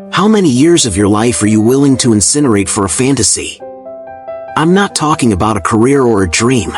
How many years of your life are you willing to incinerate for a fantasy? I'm not talking about a career or a dream.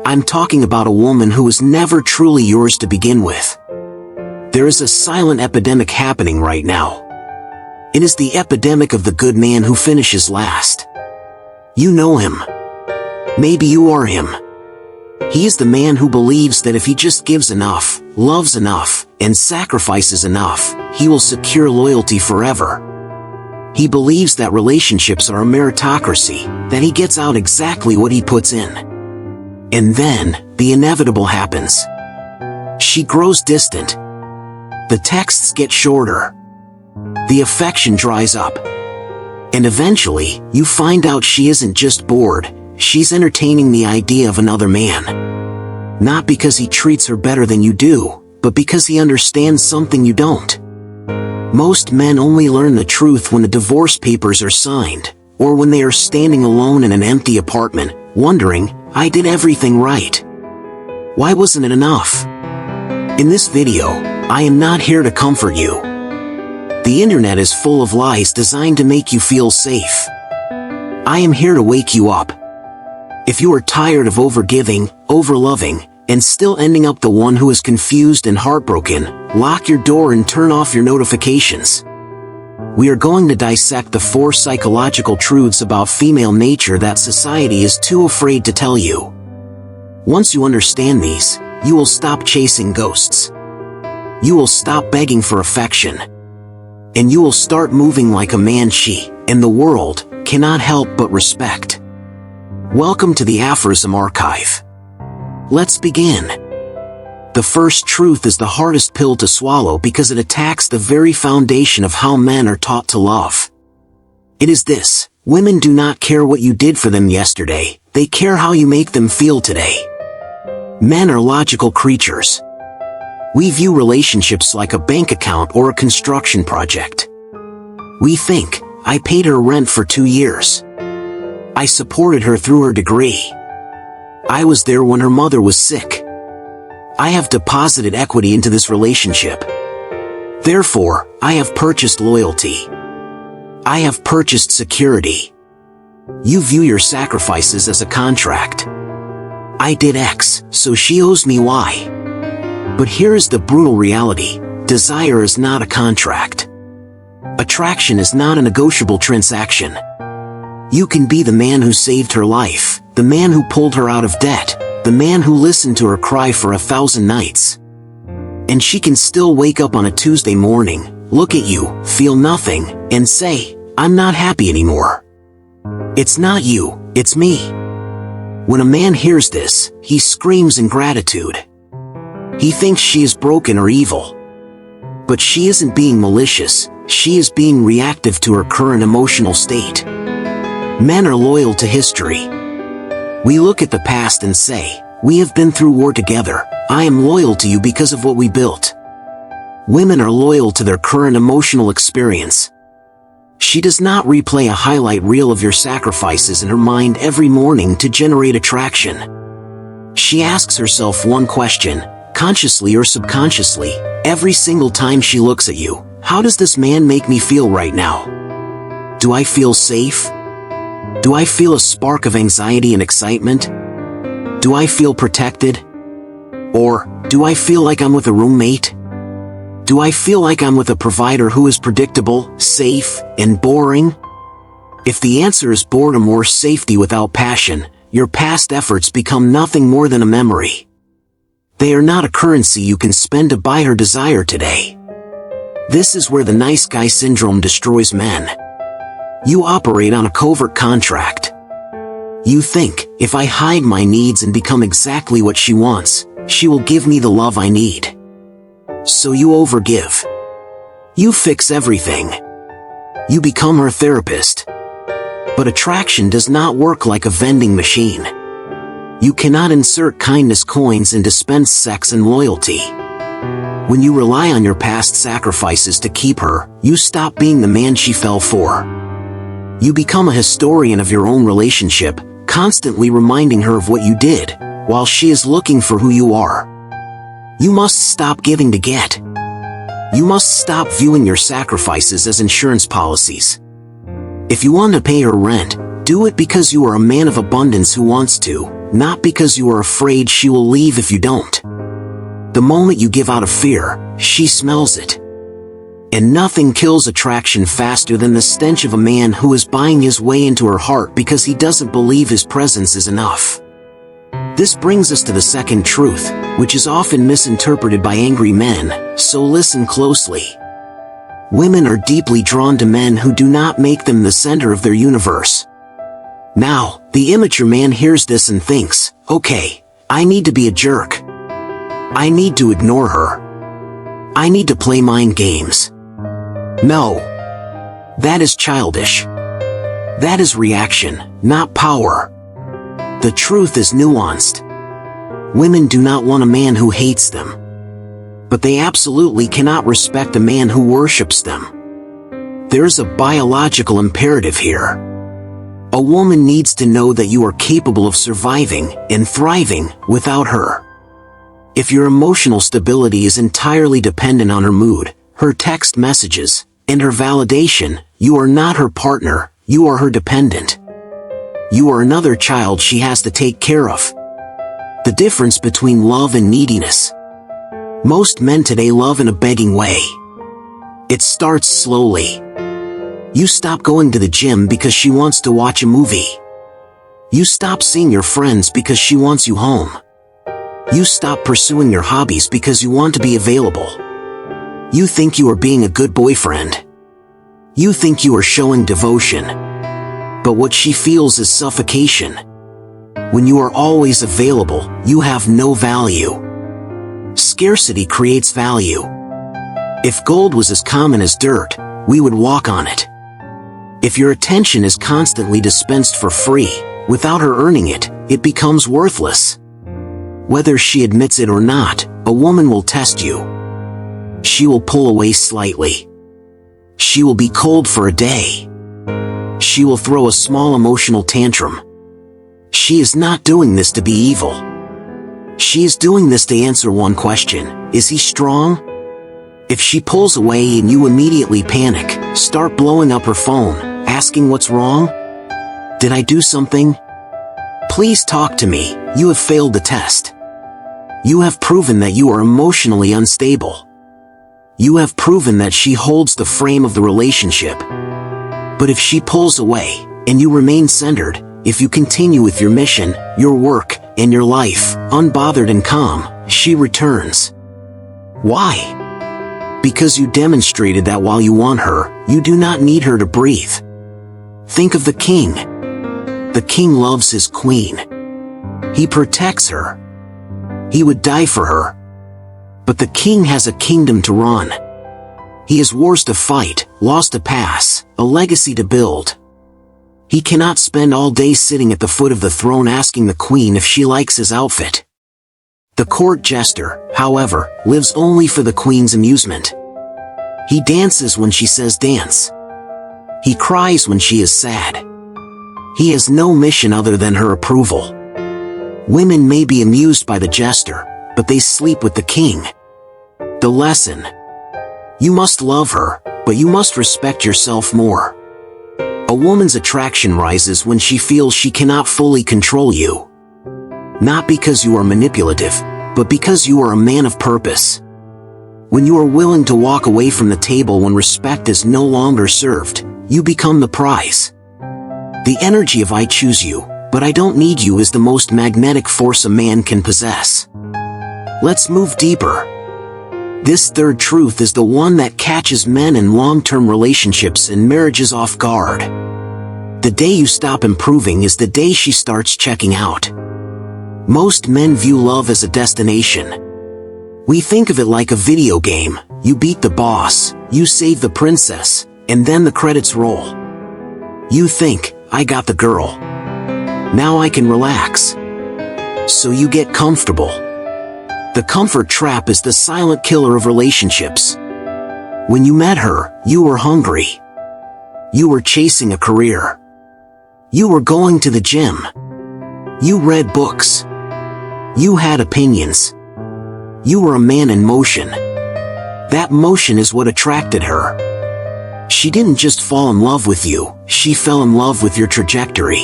I'm talking about a woman who was never truly yours to begin with. There is a silent epidemic happening right now. It is the epidemic of the good man who finishes last. You know him. Maybe you are him. He is the man who believes that if he just gives enough, loves enough, and sacrifices enough, he will secure loyalty forever. He believes that relationships are a meritocracy, that he gets out exactly what he puts in. And then, the inevitable happens. She grows distant. The texts get shorter. The affection dries up. And eventually, you find out she isn't just bored, she's entertaining the idea of another man. Not because he treats her better than you do, but because he understands something you don't. Most men only learn the truth when the divorce papers are signed, or when they are standing alone in an empty apartment, wondering, I did everything right. Why wasn't it enough? In this video, I am not here to comfort you. The internet is full of lies designed to make you feel safe. I am here to wake you up. If you are tired of overgiving, overloving, and still ending up the one who is confused and heartbroken, lock your door and turn off your notifications. We are going to dissect the 4 psychological truths about female nature that society is too afraid to tell you. Once you understand these, you will stop chasing ghosts. You will stop begging for affection. And you will start moving like a man she, and the world, cannot help but respect. Welcome to the Aphorism Archive. Let's begin. The first truth is the hardest pill to swallow because it attacks the very foundation of how men are taught to love. It is this: women do not care what you did for them yesterday, they care how you make them feel today. Men are logical creatures. We view relationships like a bank account or a construction project. We think, I paid her rent for 2 years. I supported her through her degree. I was there when her mother was sick. I have deposited equity into this relationship. Therefore, I have purchased loyalty. I have purchased security. You view your sacrifices as a contract. I did X, so she owes me Y. But here is the brutal reality: desire is not a contract. Attraction is not a negotiable transaction. You can be the man who saved her life, the man who pulled her out of debt, the man who listened to her cry for 1,000 nights. And she can still wake up on a Tuesday morning, look at you, feel nothing, and say, I'm not happy anymore. It's not you, it's me. When a man hears this, he screams in gratitude. He thinks she is broken or evil. But she isn't being malicious, she is being reactive to her current emotional state. Men are loyal to history. We look at the past and say, we have been through war together, I am loyal to you because of what we built. Women are loyal to their current emotional experience. She does not replay a highlight reel of your sacrifices in her mind every morning to generate attraction. She asks herself one question, consciously or subconsciously, every single time she looks at you: how does this man make me feel right now? Do I feel safe? Do I feel a spark of anxiety and excitement? Do I feel protected? Or, do I feel like I'm with a roommate? Do I feel like I'm with a provider who is predictable, safe, and boring? If the answer is boredom or safety without passion, your past efforts become nothing more than a memory. They are not a currency you can spend to buy her desire today. This is where the nice guy syndrome destroys men. You operate on a covert contract. You think, if I hide my needs and become exactly what she wants, she will give me the love I need. So you overgive. You fix everything. You become her therapist. But attraction does not work like a vending machine. You cannot insert kindness coins and dispense sex and loyalty. When you rely on your past sacrifices to keep her, you stop being the man she fell for. You become a historian of your own relationship, constantly reminding her of what you did, while she is looking for who you are. You must stop giving to get. You must stop viewing your sacrifices as insurance policies. If you want to pay her rent, do it because you are a man of abundance who wants to, not because you are afraid she will leave if you don't. The moment you give out of fear, she smells it. And nothing kills attraction faster than the stench of a man who is buying his way into her heart because he doesn't believe his presence is enough. This brings us to the second truth, which is often misinterpreted by angry men, so listen closely. Women are deeply drawn to men who do not make them the center of their universe. Now, the immature man hears this and thinks, okay, I need to be a jerk. I need to ignore her. I need to play mind games. No. That is childish. That is reaction, not power. The truth is nuanced. Women do not want a man who hates them. But they absolutely cannot respect a man who worships them. There's a biological imperative here. A woman needs to know that you are capable of surviving and thriving without her. If your emotional stability is entirely dependent on her mood, her text messages, and her validation, you are not her partner, you are her dependent. You are another child she has to take care of. The difference between love and neediness. Most men today love in a begging way. It starts slowly. You stop going to the gym because she wants to watch a movie. You stop seeing your friends because she wants you home. You stop pursuing your hobbies because you want to be available. You think you are being a good boyfriend. You think you are showing devotion. But what she feels is suffocation. When you are always available, you have no value. Scarcity creates value. If gold was as common as dirt, we would walk on it. If your attention is constantly dispensed for free, without her earning it, it becomes worthless. Whether she admits it or not, a woman will test you. She will pull away slightly. She will be cold for a day. She will throw a small emotional tantrum. She is not doing this to be evil. She is doing this to answer one question: is he strong? If she pulls away and you immediately panic, start blowing up her phone, asking what's wrong? Did I do something? Please talk to me, you have failed the test. You have proven that you are emotionally unstable. You have proven that she holds the frame of the relationship. But if she pulls away, and you remain centered, if you continue with your mission, your work, and your life, unbothered and calm, she returns. Why? Because you demonstrated that while you want her, you do not need her to breathe. Think of the king. The king loves his queen. He protects her. He would die for her. But the king has a kingdom to run. He has wars to fight, laws to pass, a legacy to build. He cannot spend all day sitting at the foot of the throne asking the queen if she likes his outfit. The court jester, however, lives only for the queen's amusement. He dances when she says dance. He cries when she is sad. He has no mission other than her approval. Women may be amused by the jester, but they sleep with the king. The lesson: you must love her, but you must respect yourself more. A woman's attraction rises when she feels she cannot fully control you. Not because you are manipulative, but because you are a man of purpose. When you are willing to walk away from the table when respect is no longer served, you become the prize. The energy of "I choose you, but I don't need you" is the most magnetic force a man can possess. Let's move deeper. This third truth is the one that catches men in long-term relationships and marriages off guard. The day you stop improving is the day she starts checking out. Most men view love as a destination. We think of it like a video game. You beat the boss, you save the princess, and then the credits roll. You think, I got the girl. Now I can relax. So you get comfortable. The comfort trap is the silent killer of relationships. When you met her, you were hungry. You were chasing a career. You were going to the gym. You read books. You had opinions. You were a man in motion. That motion is what attracted her. She didn't just fall in love with you, she fell in love with your trajectory.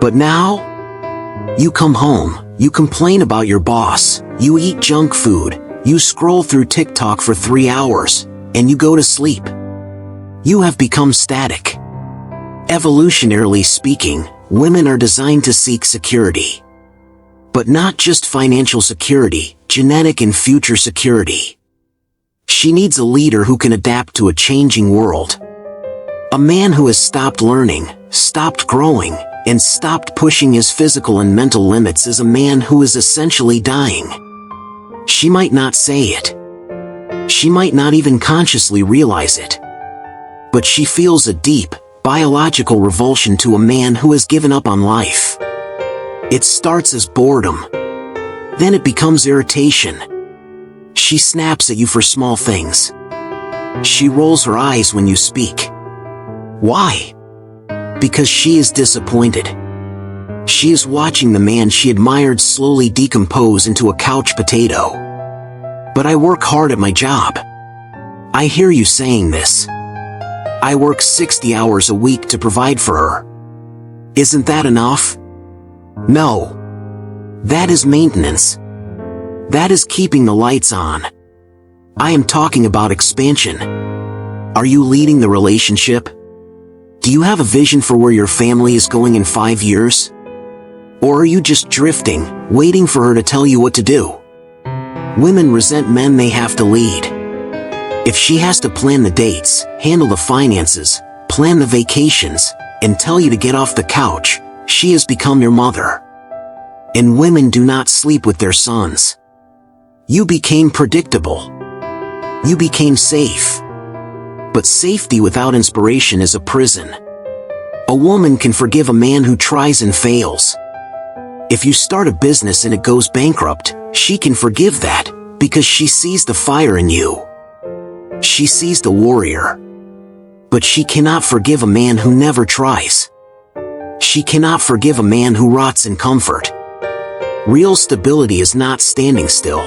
But now, you come home, you complain about your boss, you eat junk food, you scroll through TikTok for 3 hours, and you go to sleep. You have become static. Evolutionarily speaking, women are designed to seek security. But not just financial security, genetic and future security. She needs a leader who can adapt to a changing world. A man who has stopped learning, stopped growing, and stopped pushing his physical and mental limits is a man who is essentially dying. She might not say it. She might not even consciously realize it. But she feels a deep, biological revulsion to a man who has given up on life. It starts as boredom. Then it becomes irritation. She snaps at you for small things. She rolls her eyes when you speak. Why? Because she is disappointed. She is watching the man she admired slowly decompose into a couch potato. But I work hard at my job. I hear you saying this. I work 60 hours a week to provide for her. Isn't that enough? No. That is maintenance. That is keeping the lights on. I am talking about expansion. Are you leading the relationship? Do you have a vision for where your family is going in 5 years? Or are you just drifting, waiting for her to tell you what to do? Women resent men they have to lead. If she has to plan the dates, handle the finances, plan the vacations, and tell you to get off the couch, she has become your mother. And women do not sleep with their sons. You became predictable. You became safe. But safety without inspiration is a prison. A woman can forgive a man who tries and fails. If you start a business and it goes bankrupt, she can forgive that, because she sees the fire in you. She sees the warrior. But she cannot forgive a man who never tries. She cannot forgive a man who rots in comfort. Real stability is not standing still.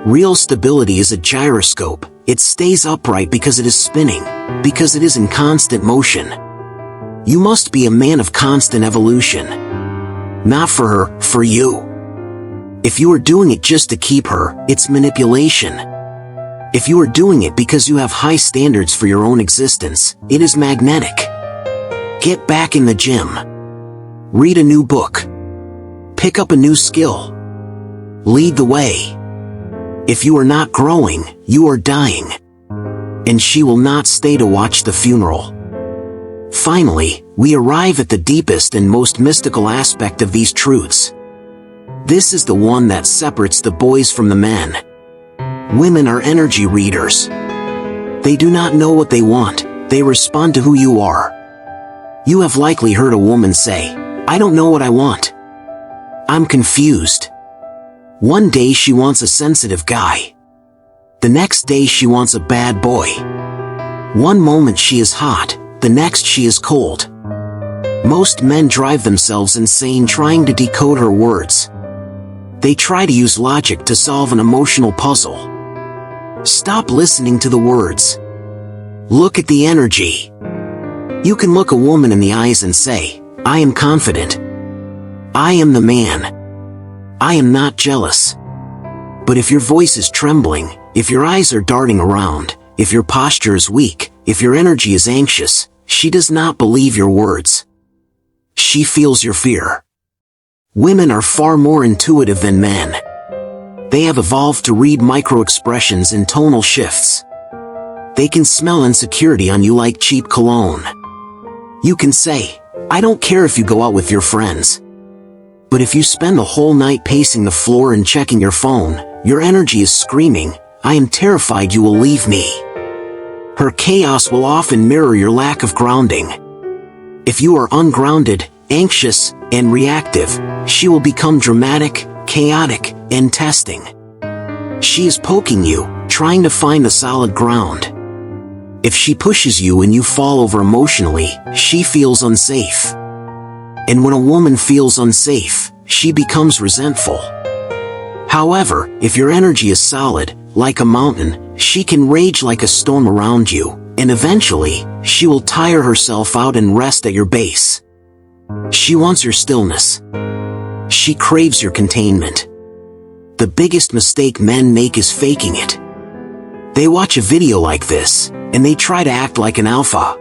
Real stability is a gyroscope. It stays upright because it is spinning, because it is in constant motion. You must be a man of constant evolution. Not for her, for you. If you are doing it just to keep her, it's manipulation. If you are doing it because you have high standards for your own existence, it is magnetic. Get back in the gym. Read a new book. Pick up a new skill. Lead the way. If you are not growing, you are dying. And she will not stay to watch the funeral. Finally, we arrive at the deepest and most mystical aspect of these truths. This is the one that separates the boys from the men. Women are energy readers. They do not know what they want, they respond to who you are. You have likely heard a woman say, "I don't know what I want. I'm confused." One day she wants a sensitive guy. The next day she wants a bad boy. One moment she is hot, the next she is cold. Most men drive themselves insane trying to decode her words. They try to use logic to solve an emotional puzzle. Stop listening to the words. Look at the energy. You can look a woman in the eyes and say, "I am confident. I am the man. I am not jealous." But if your voice is trembling, if your eyes are darting around, if your posture is weak, if your energy is anxious, she does not believe your words. She feels your fear. Women are far more intuitive than men. They have evolved to read micro-expressions and tonal shifts. They can smell insecurity on you like cheap cologne. You can say, "I don't care if you go out with your friends." But if you spend the whole night pacing the floor and checking your phone, your energy is screaming, "I am terrified you will leave me." Her chaos will often mirror your lack of grounding. If you are ungrounded, anxious, and reactive, she will become dramatic, chaotic, and testing. She is poking you, trying to find the solid ground. If she pushes you and you fall over emotionally, she feels unsafe. And when a woman feels unsafe, she becomes resentful. However, if your energy is solid, like a mountain, she can rage like a storm around you, and eventually, she will tire herself out and rest at your base. She wants your stillness. She craves your containment. The biggest mistake men make is faking it. They watch a video like this, and they try to act like an alpha.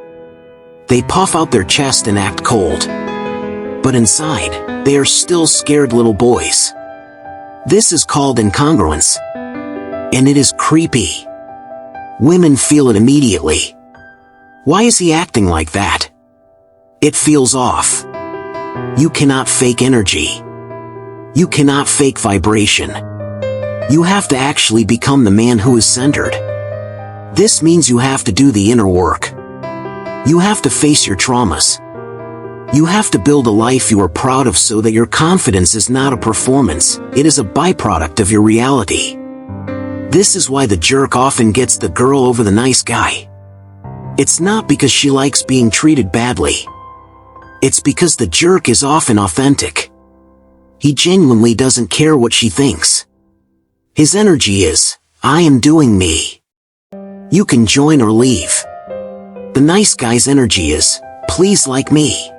They puff out their chest and act cold. But inside, they are still scared little boys. This is called incongruence. And it is creepy. Women feel it immediately. Why is he acting like that? It feels off. You cannot fake energy. You cannot fake vibration. You have to actually become the man who is centered. This means you have to do the inner work. You have to face your traumas. You have to build a life you are proud of so that your confidence is not a performance, it is a byproduct of your reality. This is why the jerk often gets the girl over the nice guy. It's not because she likes being treated badly. It's because the jerk is often authentic. He genuinely doesn't care what she thinks. His energy is, I am doing me. You can join or leave. The nice guy's energy is, please like me.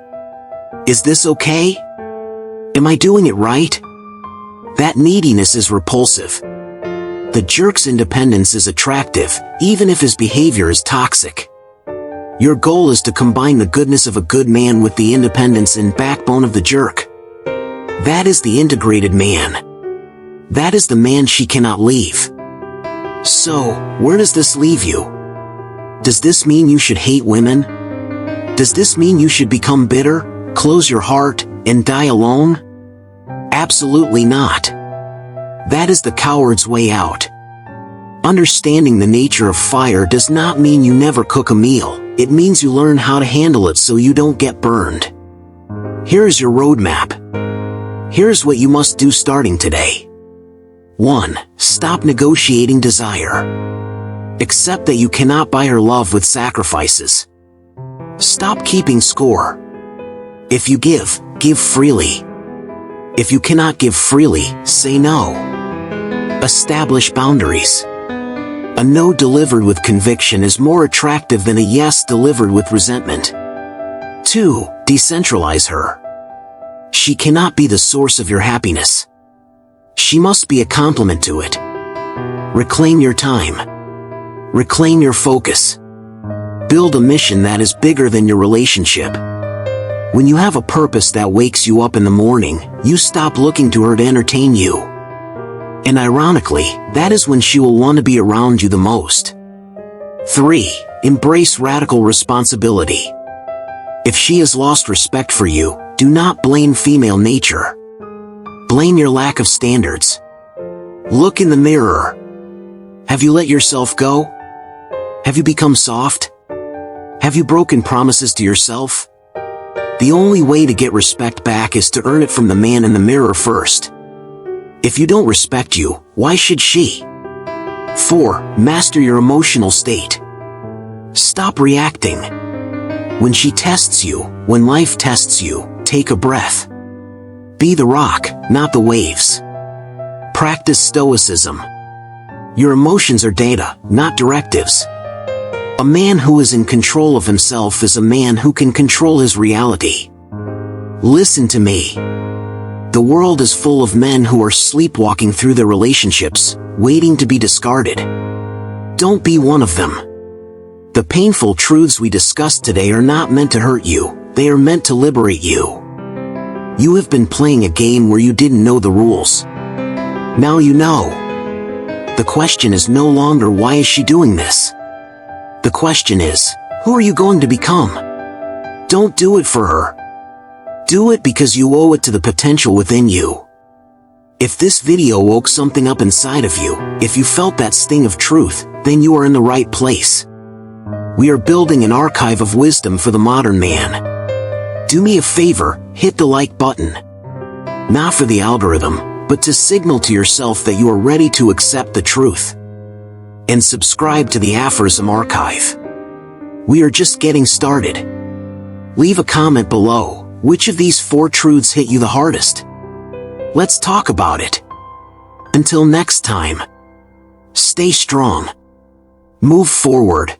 Is this okay? Am I doing it right? That neediness is repulsive. The jerk's independence is attractive, even if his behavior is toxic. Your goal is to combine the goodness of a good man with the independence and backbone of the jerk. That is the integrated man. That is the man she cannot leave. So, where does this leave you? Does this mean you should hate women? Does this mean you should become bitter, close your heart, and die alone? Absolutely not. That is the coward's way out. Understanding the nature of fire does not mean you never cook a meal. It means you learn how to handle it so you don't get burned. Here is your roadmap. Here's what you must do starting today. 1. Stop negotiating desire. Accept that you cannot buy her love with sacrifices. Stop keeping score. If you give, give freely. If you cannot give freely, say no. Establish boundaries. A no delivered with conviction is more attractive than a yes delivered with resentment. 2. Decentralize her. She cannot be the source of your happiness. She must be a complement to it. Reclaim your time. Reclaim your focus. Build a mission that is bigger than your relationship. When you have a purpose that wakes you up in the morning, you stop looking to her to entertain you. And ironically, that is when she will want to be around you the most. 3. Embrace radical responsibility. If she has lost respect for you, do not blame female nature. Blame your lack of standards. Look in the mirror. Have you let yourself go? Have you become soft? Have you broken promises to yourself? The only way to get respect back is to earn it from the man in the mirror first. If you don't respect you, why should she? 4. Master your emotional state. Stop reacting. When she tests you, when life tests you, take a breath. Be the rock, not the waves. Practice stoicism. Your emotions are data, not directives. A man who is in control of himself is a man who can control his reality. Listen to me. The world is full of men who are sleepwalking through their relationships, waiting to be discarded. Don't be one of them. The painful truths we discussed today are not meant to hurt you, they are meant to liberate you. You have been playing a game where you didn't know the rules. Now you know. The question is no longer why is she doing this? The question is, who are you going to become? Don't do it for her. Do it because you owe it to the potential within you. If this video woke something up inside of you, if you felt that sting of truth, then you are in the right place. We are building an archive of wisdom for the modern man. Do me a favor, hit the like button. Not for the algorithm, but to signal to yourself that you are ready to accept the truth. And subscribe to the Aphorism Archive. We are just getting started. Leave a comment below. Which of these 4 truths hit you the hardest? Let's talk about it. Until next time. Stay strong. Move forward.